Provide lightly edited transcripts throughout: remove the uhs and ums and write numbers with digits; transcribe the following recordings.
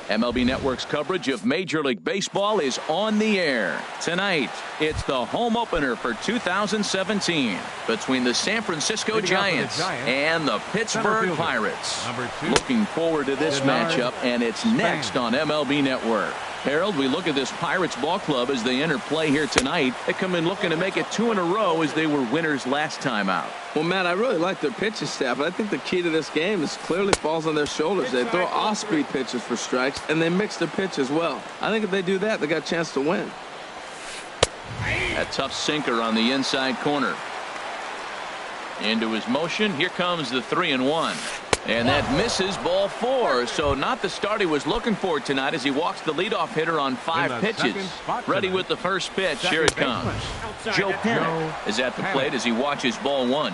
MLB Network's coverage of Major League Baseball is on the air. Tonight, it's the home opener for 2017 between the San Francisco Giants and the Pittsburgh Pirates. Looking forward to this matchup, and it's next on MLB Network. Harold, we look at this Pirates ball club as they enter play here tonight. They come in looking to make it 2 in a row as they were winners last time out. Well, Matt, I really like their pitching staff. I think the key to this game is clearly falls on their shoulders. They throw off-speed pitches for strikes, and they mix their pitch as well. I think if they do that, they got a chance to win. A tough sinker on the inside corner. Into his motion. Here comes the 3-1. And that misses, ball 4. So not the start he was looking for tonight as he walks the leadoff hitter on 5 pitches. Ready with the first pitch. Here it comes. Joe Panic is at the plate as he watches ball 1.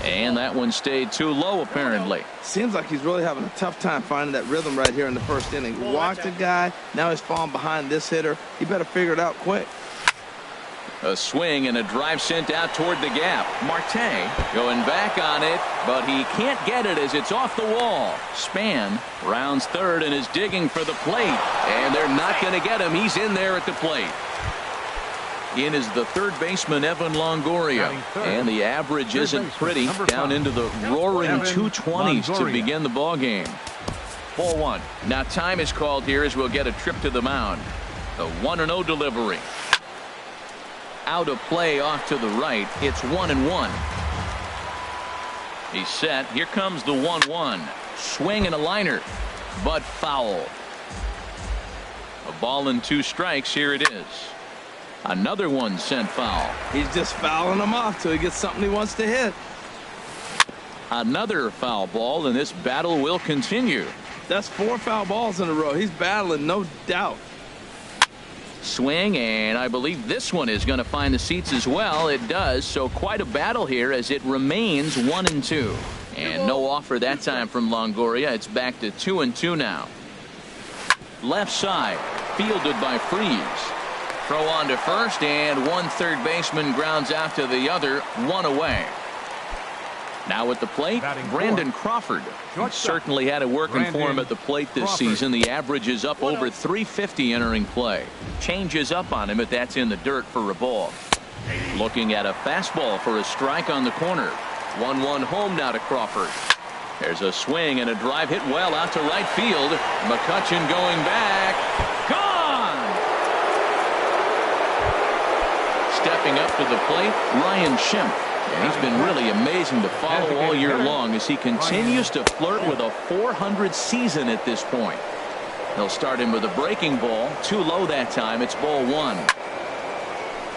And that one stayed too low, apparently. Seems like he's really having a tough time finding that rhythm right here in the first inning. Walked the guy. Now he's falling behind this hitter. He better figure it out quick. A swing and a drive sent out toward the gap. Marte going back on it, but he can't get it as it's off the wall. Span rounds third and is digging for the plate. And they're not going to get him. He's in there at the plate. In is the third baseman, Evan Longoria. And the average isn't pretty. Down into the roaring 220s to begin the ball game. Ball 1. Now time is called here as we'll get a trip to the mound. The 1-0 delivery. Out of play off to the right. It's 1-1. He's set. Here comes the 1-1. Swing and a liner, but foul. A ball and 2 strikes. Here it is. Another one sent foul. He's just fouling them off till he gets something he wants to hit. Another foul ball, and this battle will continue. That's 4 foul balls in a row. He's battling, no doubt. Swing, and I believe this one is going to find the seats as well. It does, so quite a battle here as it remains 1-2. And no offer that time from Longoria. It's back to 2-2 now. Left side, fielded by Freeze. Throw on to first, and one third baseman grounds out to the other, 1 away. Now at the plate, Brandon Crawford. Certainly had it working for him at the plate this season. The average is up over 350 entering play. Changes up on him, but that's in the dirt for a ball. Looking at a fastball for a strike on the corner. 1-1 home now to Crawford. There's a swing and a drive hit well out to right field. McCutchen going back. Gone! Stepping up to the plate, Ryan Schimpf. And he's been really amazing to follow all year long as he continues to flirt with a .400 season at this point. They'll start him with a breaking ball. Too low that time. It's ball 1.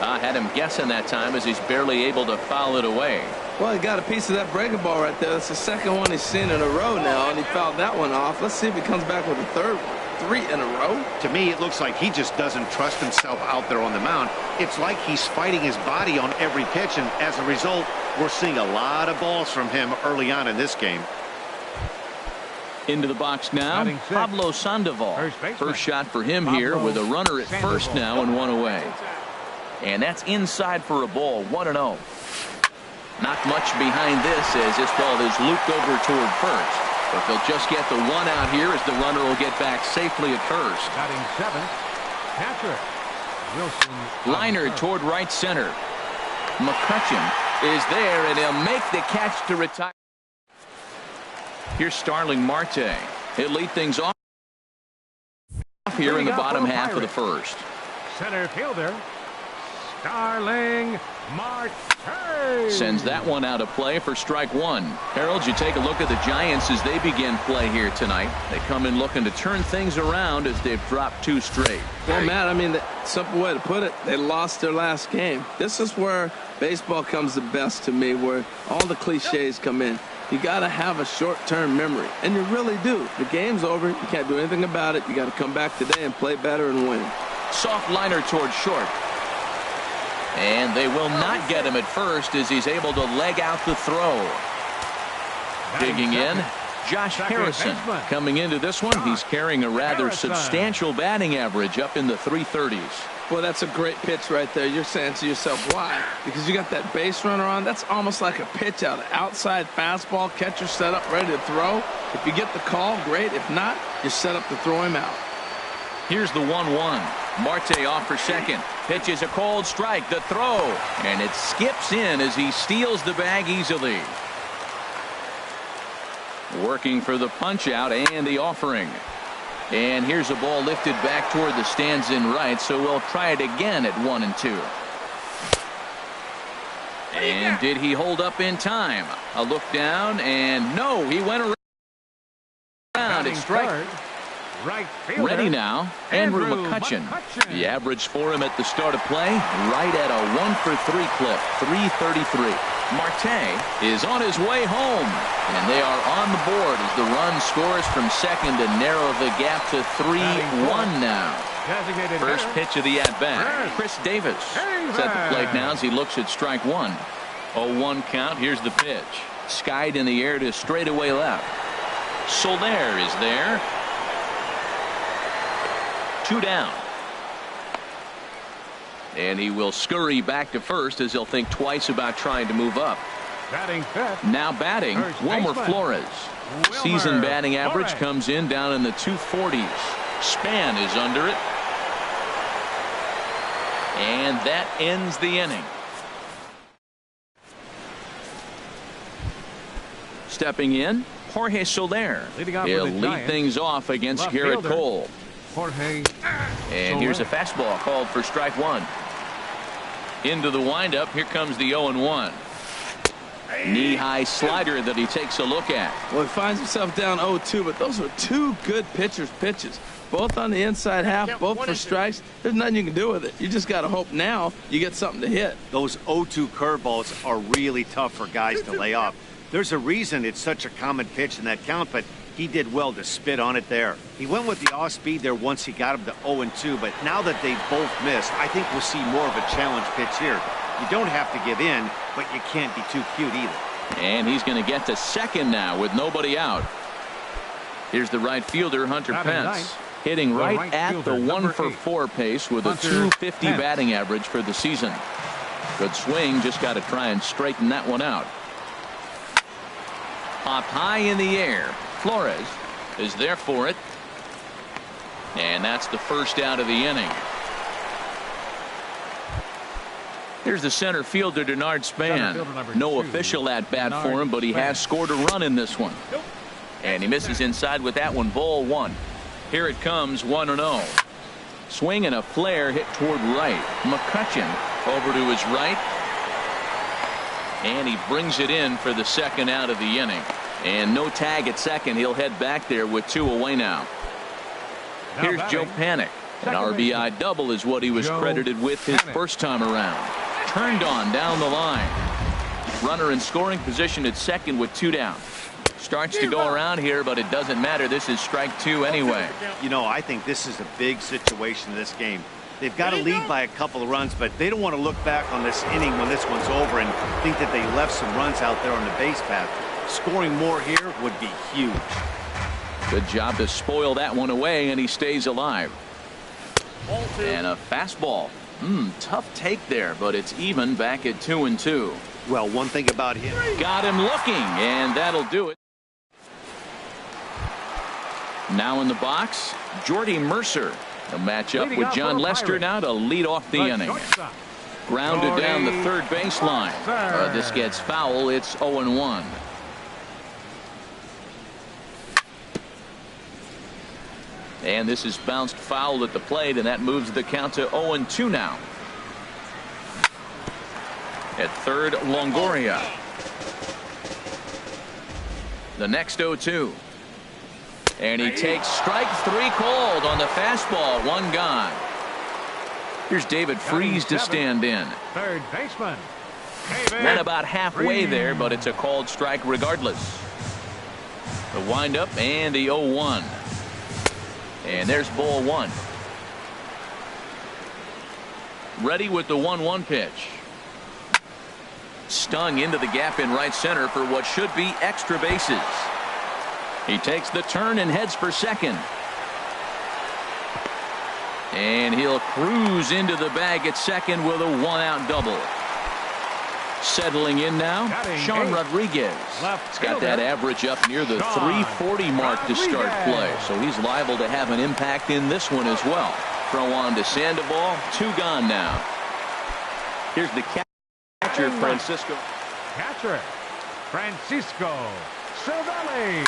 I had him guessing that time as he's barely able to foul it away. Well, he got a piece of that breaking ball right there. That's the second one he's seen in a row now, and he fouled that one off. Let's see if he comes back with a third one. 3 in a row. To me, it looks like he just doesn't trust himself out there on the mound. It's like he's fighting his body on every pitch, and as a result, we're seeing a lot of balls from him early on in this game. Into the box now, Pablo Sandoval. First shot for him here with a runner at first now and 1 away. And that's inside for a ball, 1-0. Not much behind this as this ball is looped over toward first. But they'll just get the 1 out here as the runner will get back safely at first. Batting 7th, catcher Wilson. Liner toward right center. McCutchen is there, and he'll make the catch to retire. Here's Starling Marte. He'll lead things off here in the bottom half of the first. Center fielder Starling Marte sends that one out of play for strike 1. Harold, you take a look at the Giants as they begin play here tonight. They come in looking to turn things around as they've dropped 2 straight. Well, Matt, I mean, the simple way to put it, they lost their last game. This is where baseball comes the best to me, where all the cliches come in. You got to have a short-term memory, and you really do. The game's over. You can't do anything about it. You got to come back today and play better and win. Soft liner toward short. And they will not get him at first as he's able to leg out the throw. Digging in, Josh Second Harrison baseman. coming into this one. He's carrying a rather Harrison. substantial batting average up in the 330s. Well, that's a great pitch right there. You're saying to yourself, why? Because you got that base runner on. That's almost like a pitch out. Outside fastball, catcher set up, ready to throw. If you get the call, great. If not, you're set up to throw him out. Here's the 1-1. Marte off for second. Pitches a cold strike. The throw. And it skips in as he steals the bag easily. Working for the punch out and the offering. And here's a ball lifted back toward the stands in right, so we'll try it again at 1-2. And did he hold up in time? A look down, and no, he went around. It's strike. Third, right fielder. Ready now, Andrew McCutcheon. The average for him at the start of play, right at a 1-for-3 clip, 333. Marte is on his way home, and they are on the board as the run scores from second to narrow the gap to 3-1 now. Designated First hitter. pitch of the at-bat. Chris Davis is at the plate now as he looks at strike one. 0-1 count. Here's the pitch. Skied in the air to straightaway left. Soler is there. 2 down. And he will scurry back to first as he'll think twice about trying to move up. Batting fifth. Now batting, First Wilmer baseman. Flores. Wilmer Season batting average Flores. comes in down in the 240s. Span is under it. And that ends the inning. Stepping in, Jorge Soler. Leading off He'll for the lead Giants. things off against Left Garrett fielder. Cole. Jorge. And here's a fastball called for strike one. Into the windup. Here comes the 0-1. Knee-high slider that he takes a look at. Well, he finds himself down 0-2, but those were two good pitchers' pitches. Both on the inside half, both for strikes. There's nothing you can do with it. You just got to hope now you get something to hit. Those 0-2 curveballs are really tough for guys to lay off. There's a reason it's such a common pitch in that count, but he did well to spit on it there. He went with the off speed there once he got him to 0-2, but now that they've both missed, I think we'll see more of a challenge pitch here. You don't have to give in, but you can't be too cute either. And he's going to get to second now with nobody out. Here's the right fielder, Hunter Batting Pence. ninth, Hitting the right right at fielder, the number 1-for-4 pace with a Hunter 250 Pence. batting average for the season. Good swing, just got to try and straighten that one out. Popped high in the air. Flores is there for it. And that's the first out of the inning. Here's the center fielder, Denard Span. Center fielder number No 2, official at bat Denard for him, but he Span. has scored a run in this one. And he misses inside with that one. Ball one. Here it comes, 1-0. Swing and a flare hit toward right. McCutcheon over to his right. And he brings it in for the second out of the inning. And no tag at second. He'll head back there with 2 away now. Here's Joe Panik. An RBI double is what he was Joe credited with his Panik. first time around. Turned on down the line. Runner in scoring position at second with 2 down. Starts to go around here, but it doesn't matter. This is strike 2 anyway. You know, I think this is a big situation in this game. They've got to lead by a couple of runs, but they don't want to look back on this inning when this one's over and think that they left some runs out there on the base path. Scoring more here would be huge. Good job to spoil that one away, and he stays alive. And a fastball. Tough take there, but it's even back at 2-2. Well, one thing about him. Got him looking, and that'll do it. Now in the box, Jordy Mercer. He'll match up Leading with off John for Lester Pirates. now to lead off the inning. Shortstop. Grounded down the Jordy third baseline. Mercer. This gets foul. It's 0-1. And this is bounced foul at the plate, and that moves the count to 0-2 now. At third, Longoria. The next 0-2. And he takes strike 3 called on the fastball. 1 gone. Here's David Freese to stand in. Third baseman. Not about halfway there, but it's a called strike regardless. The windup and the 0-1. And there's ball 1. Ready with the 1-1 pitch. Stung into the gap in right center for what should be extra bases. He takes the turn and heads for second. And he'll cruise into the bag at second with a one-out double. Settling in now, Sean Rodriguez. He's got that average up near the 340 mark to start play, so he's liable to have an impact in this one as well. Throw on to Sandoval, 2 gone now. Here's the catcher, Francisco. Catcher, Francisco Cervelli.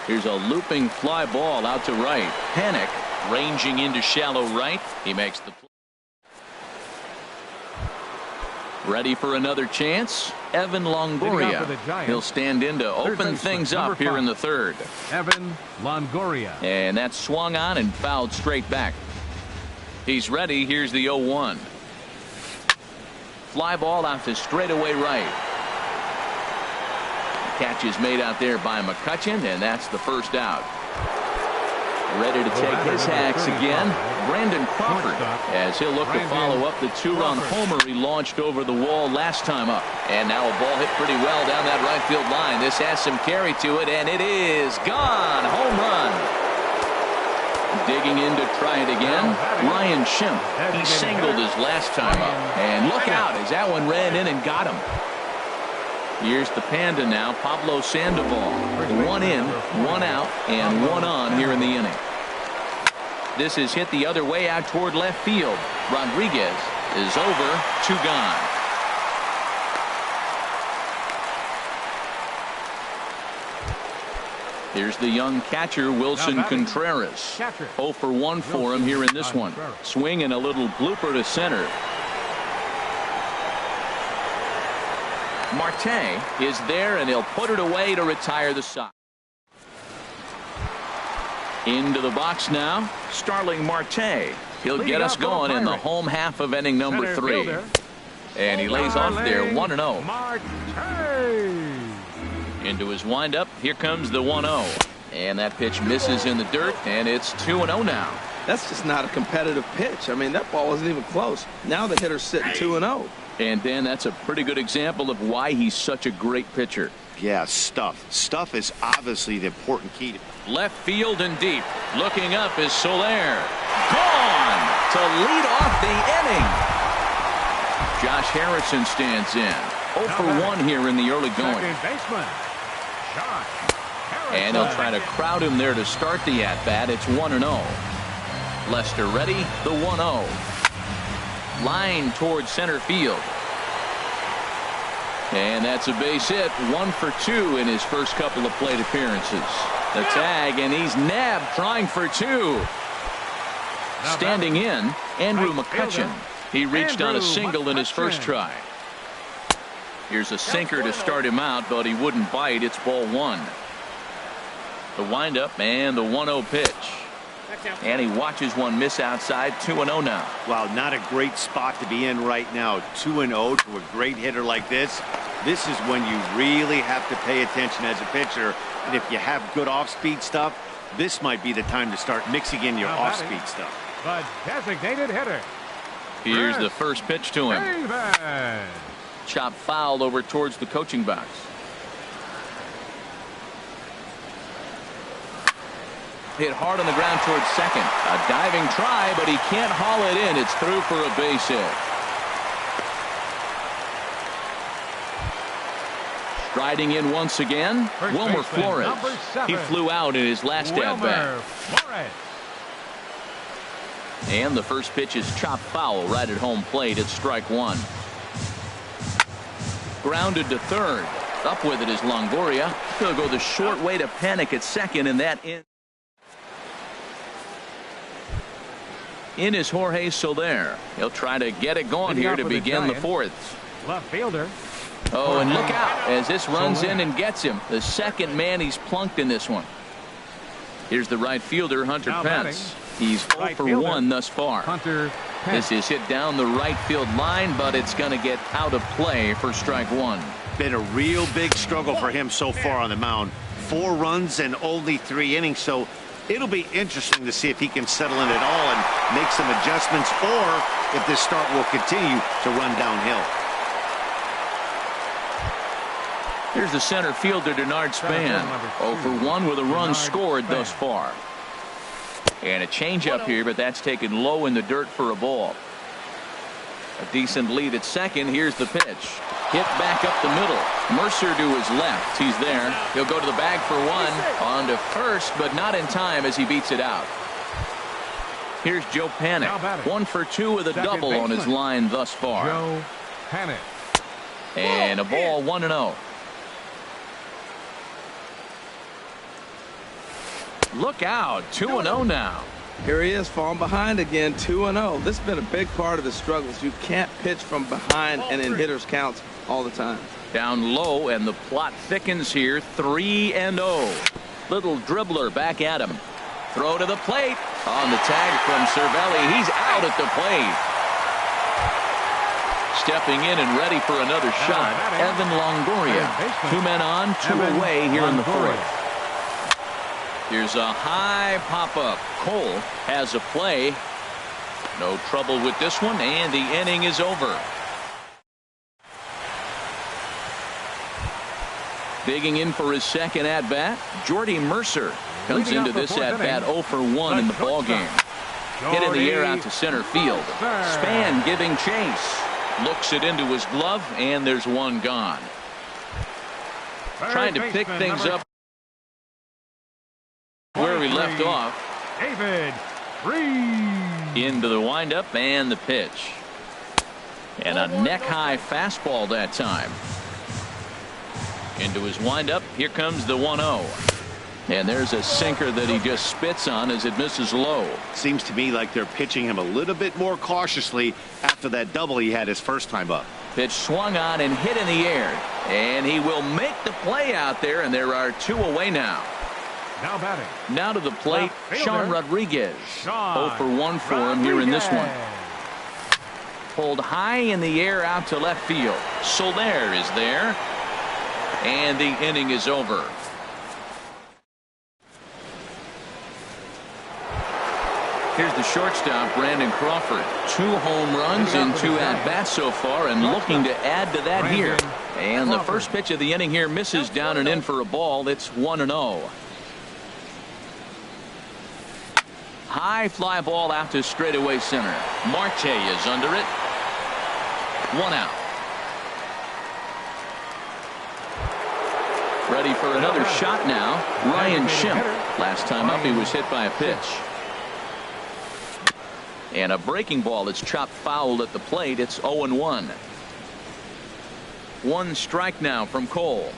Here's a looping fly ball out to right. Panic ranging into shallow right. He makes the play. Ready for another chance. Evan Longoria. He'll stand in to open things up here in the third. Evan Longoria. And that's swung on and fouled straight back. He's ready. Here's the 0-1. Fly ball out to straightaway right. Catch is made out there by McCutchen, and that's the first out. Ready to take his hacks again, Brandon Crawford, as he'll look to follow up the 2-run homer he launched over the wall last time up. And now a ball hit pretty well down that right field line. This has some carry to it, and it is gone. Home run. Digging in to try it again, Ryan Schimpf. He singled his last time up. And look out as that one ran in and got him. Here's the Panda now, Pablo Sandoval. 1 in, 1 out, and 1 on here in the inning. This is hit the other way out toward left field. Rodriguez is over, 2 gone. Here's the young catcher, Wilson Contreras. 0 for 1 for him here in this one. Swing and a little blooper to center. Marte is there, and he'll put it away to retire the side. Into the box now, Starling Marte. He'll get us going in the home half of inning number 3. And he lays off there 1-0. Into his windup, here comes the 1-0. And that pitch misses in the dirt, and it's 2-0 now. That's just not a competitive pitch. I mean, that ball wasn't even close. Now the hitter's sitting 2-0. And Dan, that's a pretty good example of why he's such a great pitcher. Yeah, stuff. Stuff is obviously the important key. Left field and deep. Looking up is Soler. Gone to lead off the inning. Josh Harrison stands in. 0 for 1 here in the early going. And he'll try to crowd him there to start the at-bat. It's 1-0. Lester ready. The 1-0. Line towards center field. And that's a base hit. 1 for 2 in his first couple of plate appearances. The tag, and he's nabbed trying for 2. Standing in, Andrew McCutchen. He reached on a single in his first try. Here's a sinker to start him out, but he wouldn't bite. It's ball 1. The windup and the 1-0 pitch. And he watches one miss outside. 2-0 now. Wow, not a great spot to be in right now. 2-0 to a great hitter like this. This is when you really have to pay attention as a pitcher. And if you have good off-speed stuff, this might be the time to start mixing in your off-speed stuff. The designated hitter. Here's the first pitch to him. Chop foul over towards the coaching box. Hit hard on the ground towards second. A diving try, but he can't haul it in. It's through for a base hit. Striding in once again, Wilmer Flores. He flew out in his last at-bat. And the first pitch is chopped foul right at home plate. It's strike 1. Grounded to third. Up with it is Longoria. He'll go the short way to Panic at second, and that in is Jorge Soler. He'll try to get it going here to begin the 4th. Left fielder. Oh, and look out as this runs in and gets him. The second man he's plunked in this one. Here's the right fielder, Hunter Pence. He's 0 for 1 thus far. This is hit down the right field line, but it's going to get out of play for strike 1. Been a real big struggle for him so far on the mound. 4 runs and only 3 innings, so it'll be interesting to see if he can settle in at all and make some adjustments, or if this start will continue to run downhill. Here's the center fielder, Denard Span. 0 for 1 with a run scored thus far. And a changeup here, but that's taken low in the dirt for a ball. A decent lead at second. Here's the pitch. Hit back up the middle. Mercer to his left. He's there. He'll go to the bag for one. On to first, but not in time as he beats it out. Here's Joe Panic. 1 for 2 with a double on his line thus far. Joe Panic. And a ball 1-0. Look out. 2-0 now. Here he is, falling behind again, 2-0. This has been a big part of his struggles. You can't pitch from behind and in hitters' counts all the time. Down low, and the plot thickens here. 3-0. Little dribbler back at him. Throw to the plate. On the tag from Cervelli. He's out at the plate. Stepping in and ready for another shot, Evan Longoria. 2 men on, 2 away here in the 4th. Here's a high pop-up. Cole has a play. No trouble with this one, and the inning is over. Digging in for his second at-bat, Jordy Mercer comes into this at-bat 0 for 1 in the ballgame. Hit in the air out to center field. Span giving chase. Looks it into his glove, and there's one gone. Trying to pick things up where we left off. David Freese. Into the windup and the pitch. And a neck-high fastball that time. Into his windup. Here comes the 1-0. And there's a sinker that he just spits on as it misses low. Seems to me like they're pitching him a little bit more cautiously after that double he had his first time up. Pitch swung on and hit in the air. And he will make the play out there, and there are 2 away now. Now batting. Now to the plate, Sean Rodriguez. 0 for 1 for him here in this one. Pulled high in the air out to left field. Soler is there. And the inning is over. Here's the shortstop, Brandon Crawford. 2 home runs in 2 at-bats so far, and looking to add to that here. And the first pitch of the inning here misses down and in for a ball. It's 1-0. High fly ball out to straightaway center. Marte is under it. 1 out. Ready for another shot now. Ryan Schimpf. Last time up he was hit by a pitch. And a breaking ball that's chopped foul at the plate. It's 0-1. 1 strike now from Cole.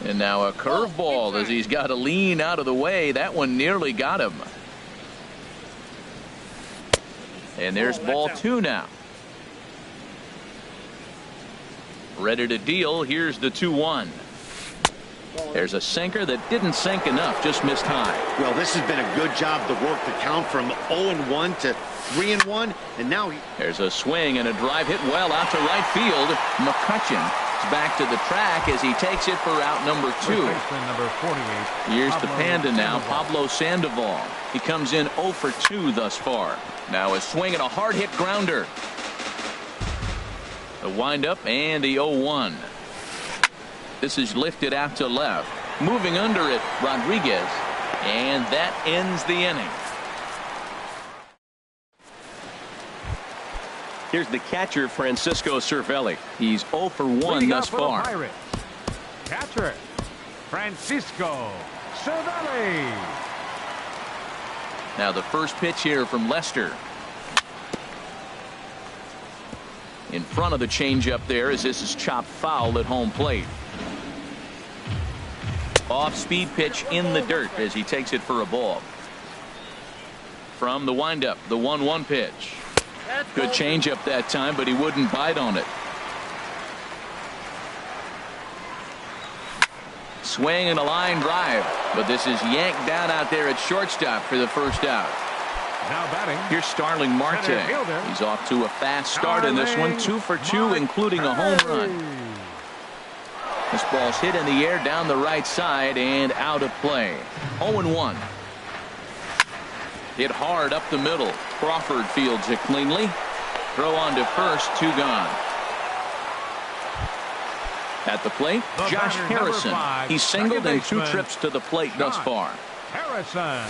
And now a curveball as he's got to lean out of the way. That one nearly got him. And there's ball 2 now. Ready to deal. Here's the 2-1. There's a sinker that didn't sink enough, just missed high. Well, this has been a good job to work the count from 0-1 to 3-1, and now there's a swing and a drive hit well out to right field. McCutcheon is back to the track as he takes it for out number 2. Number 48. Here's the Panda now, Pablo Sandoval. He comes in 0 for 2 thus far. Now a swing and a hard hit grounder. The windup and the 0-1. This is lifted out to left. Moving under it, Rodriguez. And that ends the inning. Here's the catcher, Francisco Cervelli. He's 0 for 1 thus far. Catcher, Francisco Cervelli. Now the first pitch here from Lester. In front of the changeup there as this is chopped foul at home plate. Off-speed pitch in the dirt as he takes it for a ball. From the windup, the 1-1 pitch. Good changeup that time, but he wouldn't bite on it. Swing and a line drive, but this is yanked down out there at shortstop for the first out. Now batting. Here's Starling Marte. He's off to a fast start in this one. 2 for 2, including a home run. This ball's hit in the air down the right side and out of play. 0-1. Hit hard up the middle. Crawford fields it cleanly. Throw on to first, 2 gone. At the plate, The Josh batter, number Harrison. 5, He's singled in 2 second trips to the plate thus Josh far. Harrison.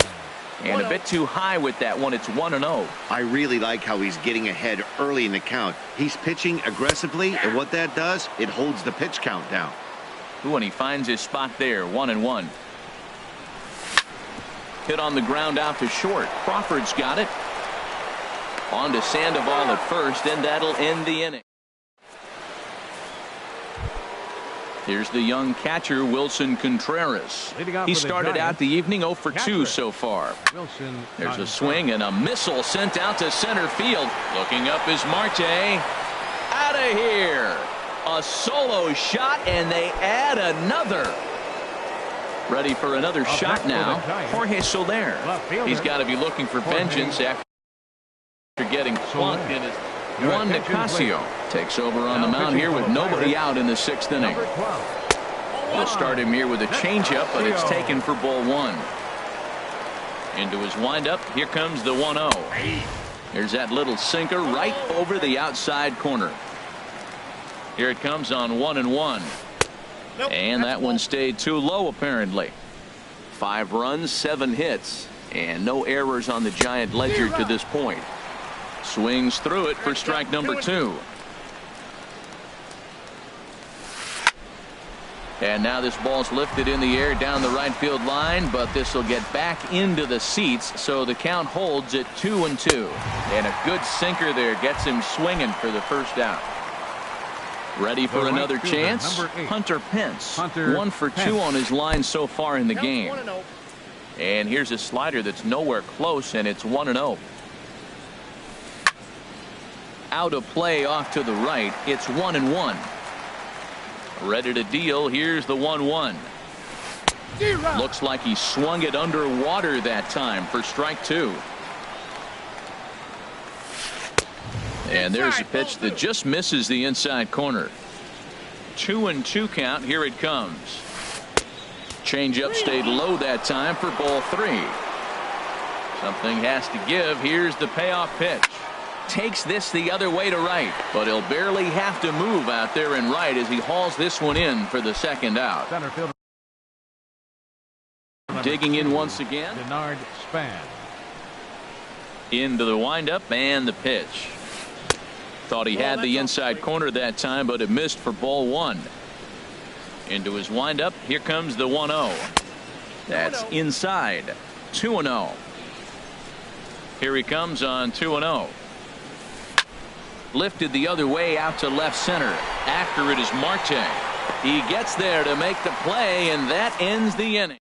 And a bit too high with that one. It's 1-0. I really like how he's getting ahead early in the count. He's pitching aggressively, and what that does, it holds the pitch count down. Ooh, and he finds his spot there, 1-1. Hit on the ground out to short. Crawford's got it. On to Sandoval at first, and that'll end the inning. Here's the young catcher, Wilson Contreras. He started out the evening 0 for 2 so far. There's a swing and a missile sent out to center field. Looking up is Marte. Out of here. A solo shot, and they add another. Ready for another shot now. Jorge Soler. He's got to be looking for vengeance after getting plunked in his. Juan Nicasio takes over on the mound here with nobody out in the 6th inning. We'll start him here with a changeup, but it's taken for ball 1. Into his windup. Here comes the 1-0. Here's that little sinker right over the outside corner. Here it comes on 1-1. And that one stayed too low, apparently. 5 runs, 7 hits, and no errors on the Giant ledger to this point. Swings through it for strike number 2. And now this ball's lifted in the air down the right field line, but this will get back into the seats, so the count holds at 2-2. And a good sinker there gets him swinging for the first out. Ready for another chance? Hunter Pence. 1 for 2 on his line so far in the game. And here's a slider that's nowhere close, and it's 1-0. Out of play off to the right. It's 1-1. Ready to deal. Here's the 1-1. Looks like he swung it underwater that time for strike 2. And there's a pitch that just misses the inside corner. 2-2 count. Here it comes. Changeup stayed low that time for ball 3. Something has to give. Here's the payoff pitch. Takes this the other way to right, but he'll barely have to move out there in right as he hauls this one in for the 2nd out. Digging in once again. Denard Span. Into the windup and the pitch. Thought he had the inside corner that time, but it missed for ball 1. Into his windup. Here comes the 1-0. That's inside. 2-0. Here he comes on 2-0. Lifted the other way out to left center. After it is Marte. He gets there to make the play, and that ends the inning.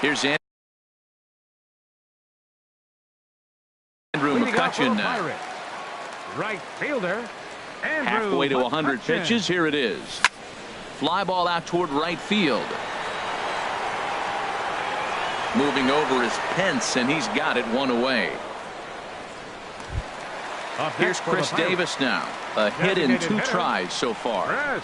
Here's Andrew McCutchen now. Right fielder. Halfway to 100 pitches. Here it is. Fly ball out toward right field. Moving over is Pence, and he's got it 1 away. Here's Chris Davis now. A hit in 2 tries so far.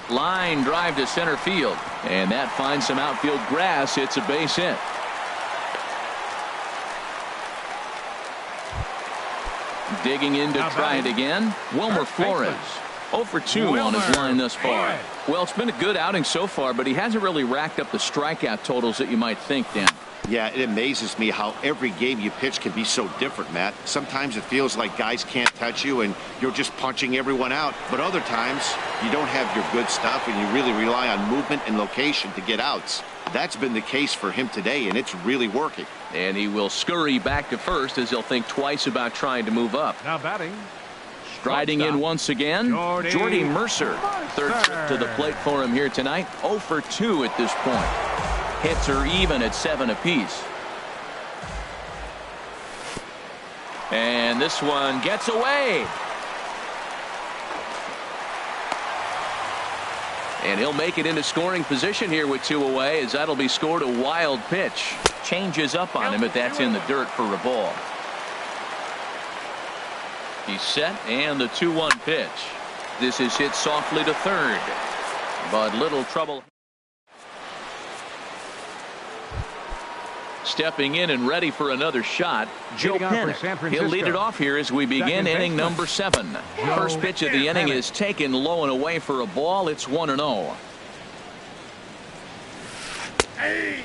Line drive to center field, and that finds some outfield grass. It's a base hit. Digging in to try it again. Wilmer Flores. 0 for 2 on his line thus far. Well, it's been a good outing so far, but he hasn't really racked up the strikeout totals that you might think, Dan. Yeah, it amazes me how every game you pitch can be so different, Matt. Sometimes it feels like guys can't touch you and you're just punching everyone out. But other times you don't have your good stuff and you really rely on movement and location to get outs. That's been the case for him today, and it's really working. And he will scurry back to first as he'll think twice about trying to move up. Now batting. Striding in once again, Jordy Mercer. 3rd trip to the plate for him here tonight. 0 for 2 at this point. Hits are even at 7 apiece. And this one gets away. And he'll make it into scoring position here with 2 away, as that'll be scored. A wild pitch. Changes up on him, but that's in the dirt for a ball. He's set, and the 2-1 pitch. This is hit softly to third, but little trouble. Stepping in and ready for another shot, Joe Leading off for Pennick. San He'll lead Francisco. it off here as we begin Second inning baseman, number 7. Joe First pitch of the inning Pennick. is taken low and away for a ball. It's 1-0.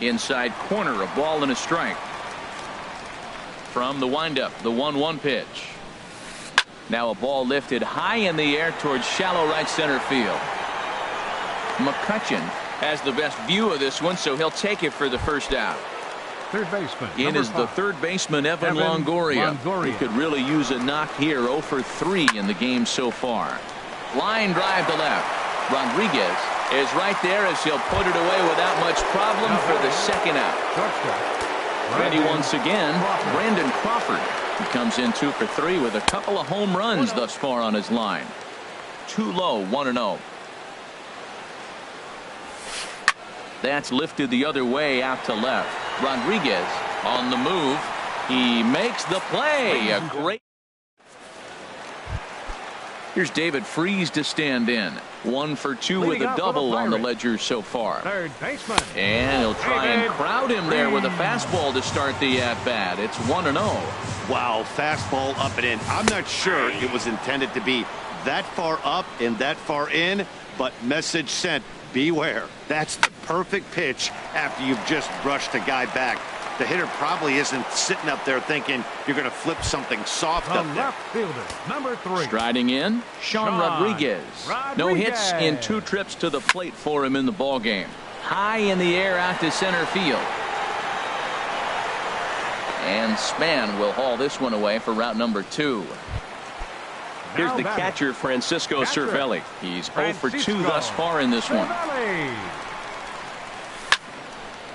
Inside corner, a ball and a strike. From the windup, the 1-1 pitch. Now a ball lifted high in the air towards shallow right center field. McCutcheon has the best view of this one, so he'll take it for the first out. Third baseman. In number is the 5. third baseman, Evan Evan Longoria. Longoria. He could really use a knock here. 0 for 3 in the game so far. Line drive to left. Rodriguez is right there as he'll put it away without much problem for the second out. Shortstop. Ready Brandon once again, Crawford. Brandon Crawford. He comes in 2 for 3 with a couple of home runs thus far on his line. Too low, 1-0. That's lifted the other way out to left. Rodriguez on the move. He makes the play. A great. Here's David Freese to stand in. 1 for 2 with Leading a off for the double on the Pirates. ledger so far. Third baseman. And he'll try and David crowd him there with a Freese. fastball to start the at-bat. It's 1-0. Wow, fastball up and in. I'm not sure it was intended to be that far up and that far in, but message sent, beware. That's the perfect pitch after you've just brushed a guy back. The hitter probably isn't sitting up there thinking you're going to flip something soft The up there. left fielder. Number 3. Striding in, Sean Sean Rodriguez. No hits in Rodriguez. 2 trips to the plate for him in the ball game. High in the air out to center field. And Span will haul this one away for route number 2. Here's Now the batting. catcher, Francisco Catcher. Cervelli. He's 0 for 2 Francisco thus far in this one. Cervelli.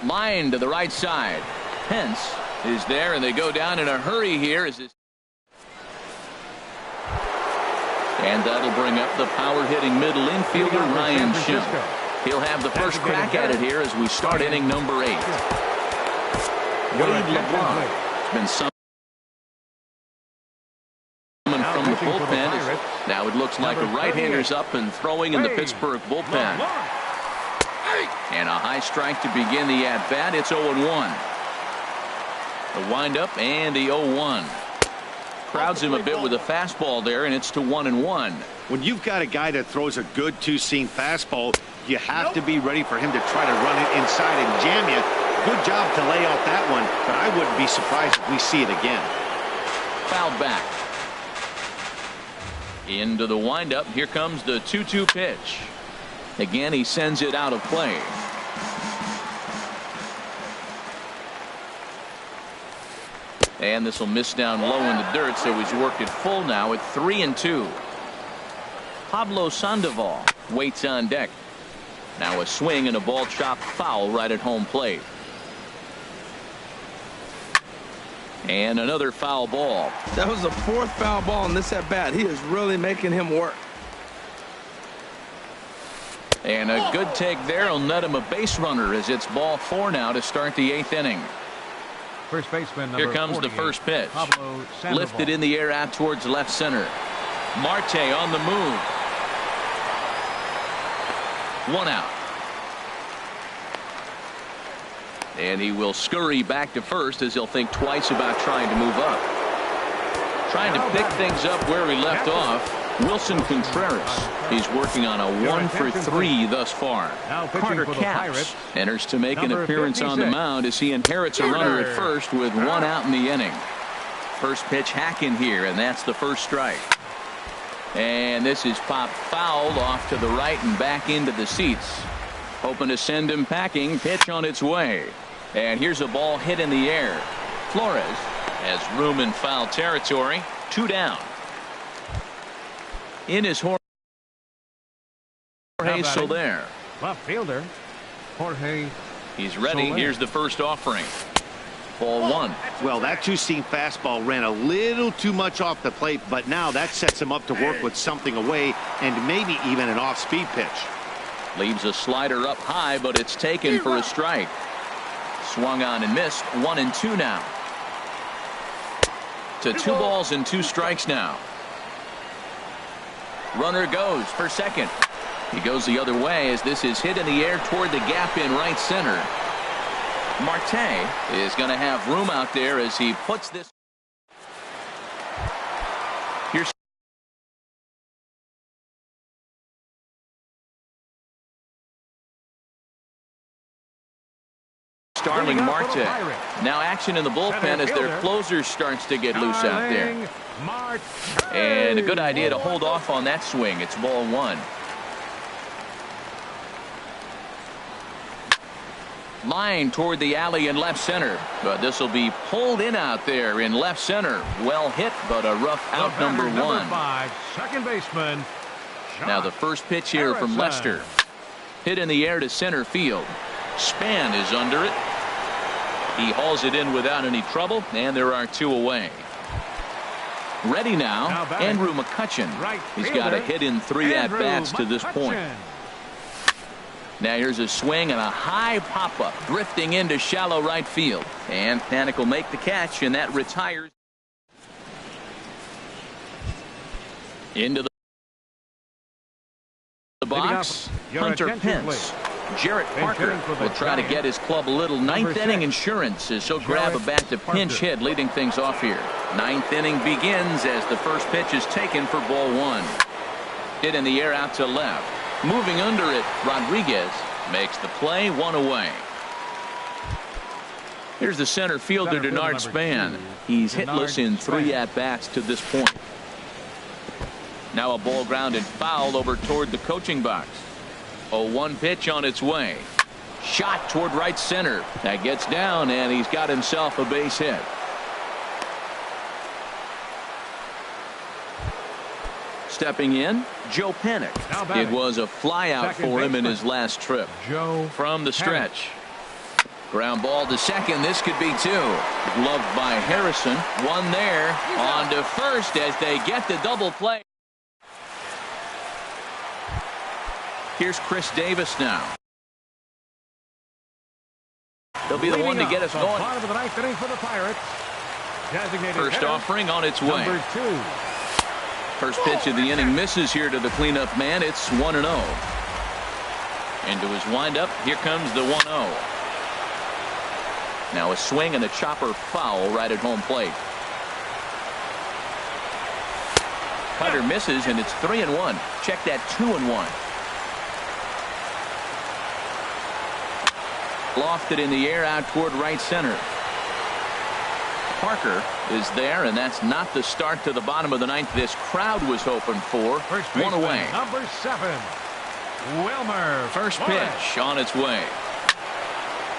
Line to the right side. Pence is there, and they go down in a hurry here. And that'll bring up the power-hitting middle infielder, Leading off for Ryan San Schimm. Francisco. He'll have the first Designated crack at it hitter. here as we start inning number 8. Wade LeBlanc has been summoned Now from the pitching for the bullpen. Pirates. Now it looks like a Number right-hander's 38. up and throwing in the Wade Pittsburgh bullpen. LeBlanc. And a high strike to begin the at-bat. It's 0-1. The windup and the 0-1. Crowds him a bit with a fastball there, and it's to 1-1. When you've got a guy that throws a good two-seam fastball, you have to be ready for him to try to run it inside and jam you. Good job to lay off that one, but I wouldn't be surprised if we see it again. Fouled back. Into the windup. Here comes the 2-2 pitch. Again, he sends it out of play. And this will miss down low in the dirt, so he's worked it full now at 3-2. Pablo Sandoval waits on deck. Now a swing and a ball chopped foul right at home plate. And another foul ball. That was the 4th foul ball in this at-bat. He is really making him work. And a good take there will net him a base runner as it's ball 4 now to start the 8th inning. First baseman number Here comes the 48, first pitch. Pablo Sandoval. Lifted in the air out towards left center. Marte on the move. 1 out. And he will scurry back to first as he'll think twice about trying to move up. Trying to pick things up where he left off. Wilson Contreras. He's working on a 1 for 3 thus far. Now pitching Carter for the Capps Pirates, enters to make an number appearance on the 56. mound as he inherits a runner at Carter. first with 1 out in the inning. First pitch hacking here, and that's the first strike. And this is popped fouled off to the right and back into the seats. Hoping to send him packing. Pitch on its way. And here's a ball hit in the air. Flores has room in foul territory. 2 down. In is Jorge Soler. Left fielder Jorge. He's ready. Soler. Here's the first offering. Ball 1. Well, that two-seam fastball ran a little too much off the plate, but now that sets him up to work with something away and maybe even an off-speed pitch. Leaves a slider up high, but it's taken for a strike. Swung on and missed. 1-2 now. To 2 balls and 2 strikes now. Runner goes for second. He goes the other way as this is hit in the air toward the gap in right center. Marte is going to have room out there as he puts this. Here's Starling Marte. Now action in the bullpen as their closer starts to get loose out there. And a good idea to hold off on that swing. It's ball one. Line toward the alley in left center, but this will be pulled in out there in left center. Well hit, but a rough out number one. Second baseman. Now the first pitch here from Lester. Hit in the air to center field. Span is under it. He hauls it in without any trouble, and there are two away. Ready now, Andrew McCutchen. He's got a hit in 3 at-bats to this point. Now here's a swing and a high pop-up drifting into shallow right field. And Panik will make the catch, and that retires. Into the box, Hunter Pence. Jarrett Parker will try to get his club a little ninth-inning insurance as he'll grab a bat to pinch hit, leading things off here. Ninth inning begins as the first pitch is taken for ball one. Hit in the air out to left. Moving under it, Rodriguez makes the play, one away. Here's the center fielder, Denard Span. He's hitless in 3 at-bats to this point. Now a ball grounded foul over toward the coaching box. 0-1 pitch on its way. Shot toward right center. That gets down, and he's got himself a base hit. Stepping in, Joe Panik. It was a flyout for him in his last trip. From the stretch. Ground ball to second. This could be 2. Gloved by Harrison. One there. On to first as they get the double play. Here's Chris Davis now. He'll be the one to get us going. First offering on its way. First pitch of the inning misses here to the cleanup man. It's 1-0. Into his windup. Here comes the 1-0. Now a swing and a chopper foul right at home plate. Cutter misses, and it's 3-1. Check that 2-1. Lofted in the air out toward right center. Parker is there, and that's not the start to the bottom of the ninth this crowd was hoping for. One away. Number 7, Wilmer. First pitch on its way.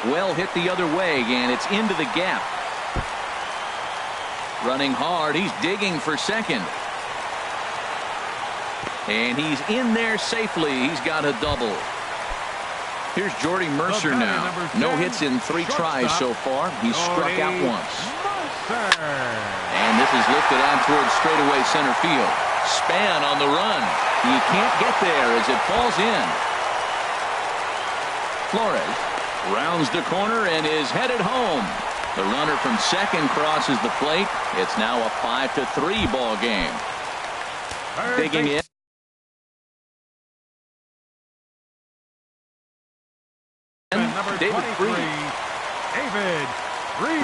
Well hit the other way, and it's into the gap. Running hard. He's digging for second. And he's in there safely. He's got a double. Here's Jordy Mercer now. No hits in 3 tries so far. He's struck out once. And this is lifted out towards straightaway center field. Span on the run. He can't get there as it falls in. Flores rounds the corner and is headed home. The runner from second crosses the plate. It's now a 5-3 ball game. Digging in. David Freed.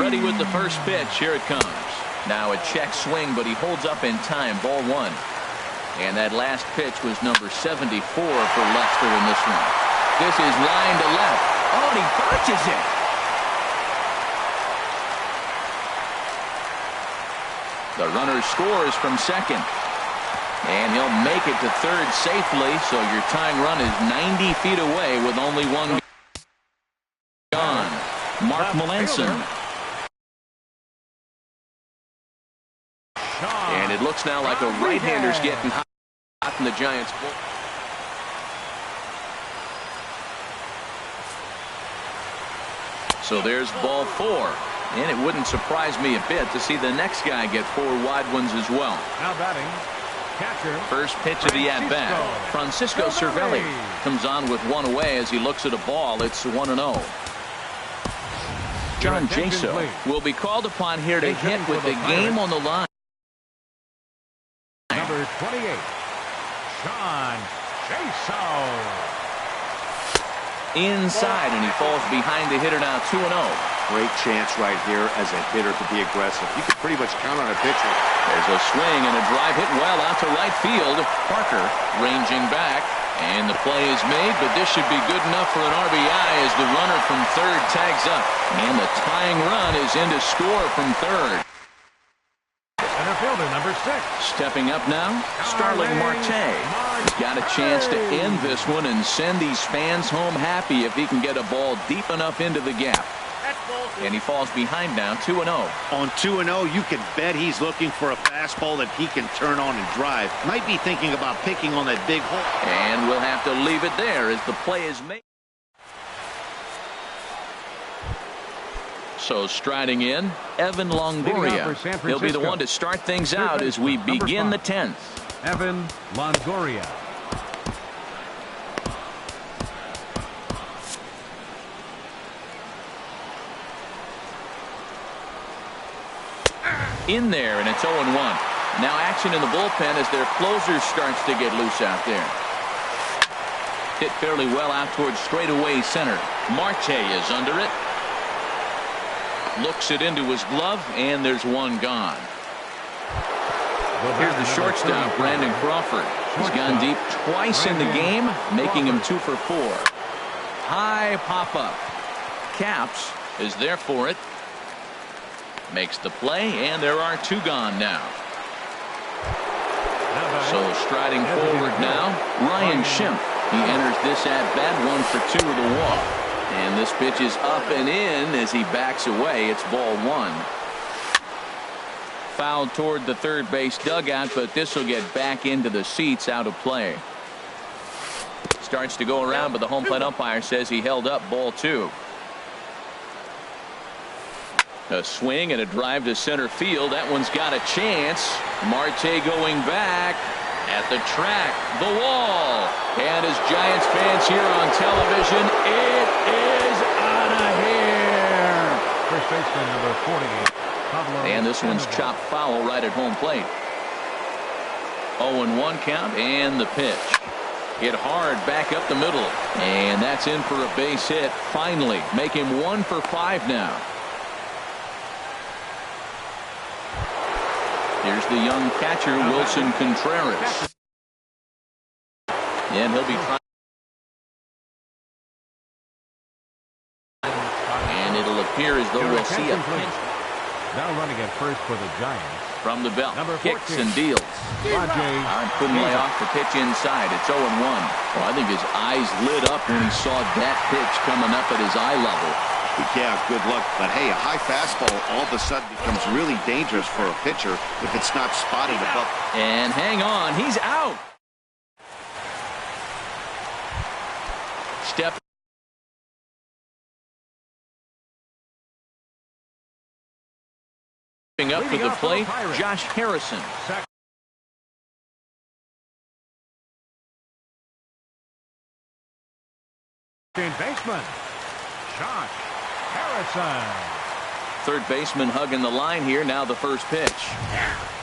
Ready with the first pitch. Here it comes. Now a check swing, but he holds up in time. Ball one. And that last pitch was number 74 for Lester in this one. This is line to left. Oh, and he punches it. The runner scores from second. And he'll make it to third safely, so your tying run is 90 feet away with only one gone. Mark Melanson. And it looks now like a right-hander's getting hot in the Giants' bull. So there's ball 4. And it wouldn't surprise me a bit to see the next guy get 4 wide ones as well. Now batting, catcher. First pitch of the at-bat. Francisco Cervelli comes on with one away as he looks at a ball. It's 1-0. John Jaso will be called upon here to hit with the game on the line. Number 28, John Jaso. inside, and he falls behind the hitter now 2-0. Great chance right here as a hitter to be aggressive. You can pretty much count on a pitcher. There's a swing and a drive hit well out to right field. Parker ranging back, and the play is made, but this should be good enough for an RBI as the runner from third tags up. And the tying run is in to score from third. Center fielder number 6. Stepping up now, Starling Marte. He's got a chance to end this one and send these fans home happy if he can get a ball deep enough into the gap. And he falls behind now 2-0. On 2-0, you can bet he's looking for a fastball that he can turn on and drive. Might be thinking about picking on that big hole. And we'll have to leave it there as the play is made. So striding in, Evan Longoria. He'll be the one to start things out as we begin the 10th. Evan Longoria. In there, and it's 0-1. Now action in the bullpen as their closer starts to get loose out there. Hit fairly well out towards straightaway center. Marte is under it. Looks it into his glove, and there's one gone. Here's the shortstop, Brandon Crawford. He's gone deep twice in the game, making him 2 for 4. High pop-up. Caps is there for it. Makes the play, and there are 2 gone now. So striding forward now, Ryan Schimpf. He enters this at-bat 1 for 2 with a walk. And this pitch is up and in as he backs away. It's ball 1. Fouled toward the third base dugout, but this will get back into the seats, out of play. Starts to go around, but the home plate umpire says he held up ball 2. A swing and a drive to center field. That one's got a chance. Marte going back at the track, the wall. And as Giants fans here on television, it is out of here. First baseman number 48. And this one's chopped foul right at home plate. 0-1 count, and the pitch. Hit hard back up the middle. And that's in for a base hit. Finally, make him 1 for 5 now. Here's the young catcher, Wilson Contreras. And he'll be trying. And it'll appear as though we'll see a pitch. Now running at first for the Giants. From the belt, kicks and deals. Couldn't lay off the pitch inside. It's 0-1. Well, I think his eyes lit up when he saw that pitch coming up at his eye level. Yeah, good luck. But hey, a high fastball all of a sudden becomes really dangerous for a pitcher if it's not spotted above. And hang on, he's out. Step up to the plate, Josh Harrison. Second baseman, Josh Harrison. Third baseman hugging the line here. Now the first pitch.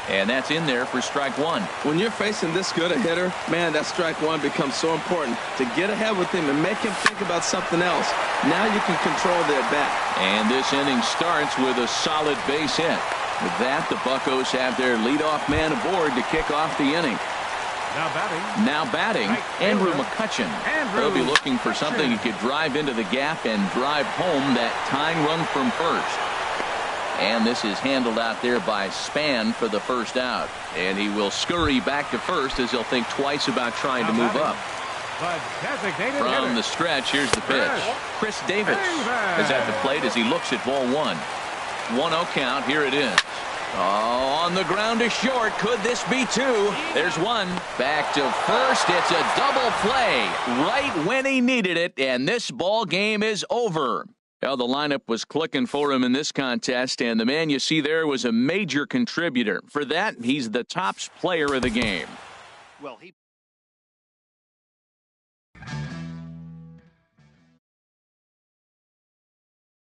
And that's in there for strike 1. When you're facing this good a hitter, man, that strike 1 becomes so important to get ahead with him and make him think about something else. Now you can control the at-bat. And this inning starts with a solid base hit. With that, the Buccos have their leadoff man aboard to kick off the inning. Now batting, Andrew McCutchen. He'll be looking for something he could drive into the gap and drive home that tying run from first. And this is handled out there by Span for the first out. And he will scurry back to first as he'll think twice about trying to move up. From the stretch, here's the pitch. Chris Davis is at the plate as he looks at ball 1. 1-0 count. Here it is. Oh, on the ground to short. Could this be 2? There's 1. Back to first. It's a double play right when he needed it, and this ball game is over. Well, the lineup was clicking for him in this contest, and the man you see there was a major contributor. For that, he's the top player of the game. Well, he